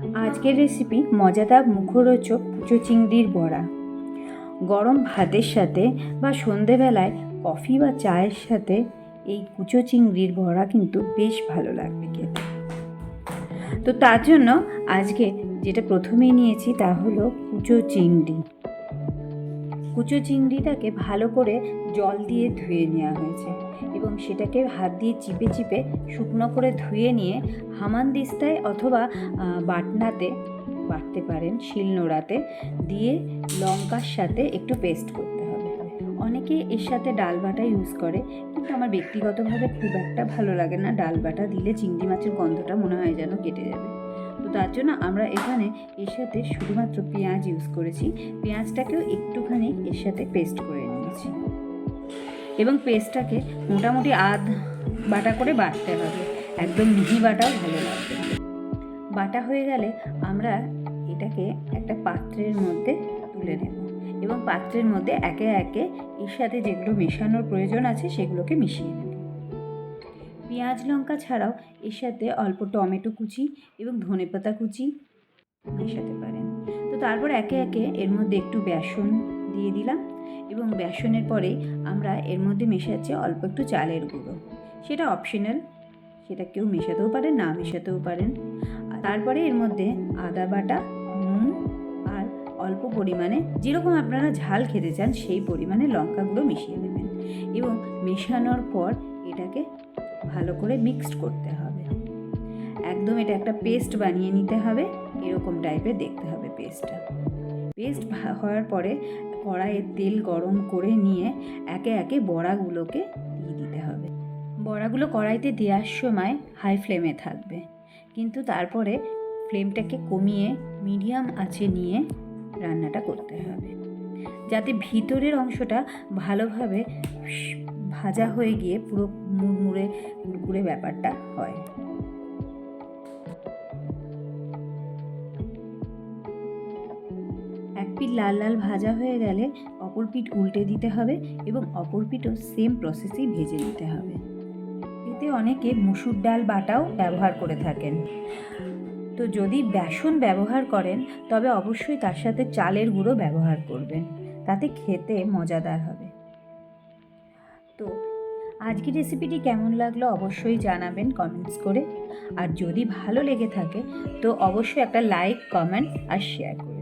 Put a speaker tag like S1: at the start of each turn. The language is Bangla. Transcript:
S1: আজকের রেসিপি মজাদার মুখরোচক কুচো চিংড়ির বড়া। গরম ভাতের সাথে বা সন্ধেবেলায় কফি বা চায়ের সাথে এই কুচো চিংড়ির বড়া কিন্তু বেশ ভালো লাগবে খেতে। তো তার জন্য আজকে যেটা প্রথমেই নিয়েছি তা হলো কুচো চিংড়ি। কুচো চিংড়িটাকে ভালো করে জল দিয়ে ধুয়ে নেওয়া হয়েছে এবং সেটাকে হাত দিয়ে চিপে চিপে শুকনো করে ধুয়ে নিয়ে হামানদিস্তায় অথবা বাটনাতে বাটতে পারেন, শিলনোড়াতে দিয়ে লঙ্কার সাথে একটু পেস্ট করতে হবে। অনেকে এর সাথে ডাল বাটা ইউজ করে, কিন্তু আমার ব্যক্তিগতভাবে খুব একটা ভালো লাগে না। ডাল বাটা দিলে চিংড়ি মাছের গন্ধটা মনে হয় যেন কেটে যাবে। তো তার জন্য আমরা এখানে এর সাথে শুধুমাত্র পেঁয়াজ ইউজ করেছি। পেঁয়াজটাকেও একটুখানি এর সাথে পেস্ট করে নিয়েছি এবং পেস্টটাকে মোটামুটি আধ বাটা করে বাটতে হবে, একদম মিহি বাটাও ভালো লাগবে। বাটা হয়ে গেলে আমরা এটাকে একটা পাত্রের মধ্যে তুলে নেব এবং পাত্রের মধ্যে একে একে এর সাথে যেগুলো মেশানোর প্রয়োজন আছে সেগুলোকে মিশিয়ে নেব। পেঁয়াজ লঙ্কা ছাড়াও এর সাথে অল্প টমেটো কুচি এবং ধনেপাতা কুচি মেশাতে পারেন। তো তারপর একে একে এর মধ্যে একটু বেসন দিয়ে দিলাম এবং বেসনের পরে আমরা এর মধ্যে মেশাচ্ছি অল্প একটু চালের গুঁড়ো। সেটা অপশনাল, সেটা কেউ মেশাতেও পারেন, না মেশাতেও পারেন। তারপরে এর মধ্যে আদা বাটা, নুন আর অল্প পরিমাণে যেরকম আপনারা ঝাল খেতে চান সেই পরিমাণে লঙ্কা গুঁড়ো মিশিয়ে নেবেন এবং মেশানোর পর এটাকে ভালো করে মিক্সড করতে হবে। একদম এটা একটা পেস্ট বানিয়ে নিতে হবে, এরকম টাইপের দেখতে হবে পেস্টটা। পেস্ট হওয়ার পরে কড়াইয়ে তেল গরম করে নিয়ে একে একে বড়াগুলোকে দিয়ে দিতে হবে। বড়াগুলো কড়াইতে দেওয়ার সময় হাই ফ্লেমে থাকবে, কিন্তু তারপরে ফ্লেমটাকে কমিয়ে মিডিয়াম আঁচে নিয়ে রান্নাটা করতে হবে, যাতে ভিতরের অংশটা ভালোভাবে ভাজা হয়ে গিয়ে পুরো মুড়মুড়ে কুড়কুড়ে ব্যাপারটা হয়। এক পিঠ লাল লাল ভাজা হয়ে গেলে অপর পিঠ উল্টে দিতে হবে এবং অপর পিঠও সেম প্রসেসেই ভেজে নিতে হবে। এতে অনেকে মুসুর ডাল বাটাও ব্যবহার করে থাকেন। তো যদি বেসন ব্যবহার করেন তবে অবশ্যই তার সাথে চালের গুঁড়ো ব্যবহার করবেন, তাতে খেতে মজাদার হবে। তো আজকের রেসিপিটি কেমন লাগলো অবশ্যই জানাবেন কমেন্টস করে, আর যদি ভালো লেগে থাকে তো অবশ্যই একটা লাইক, কমেন্ট আর শেয়ার করবেন।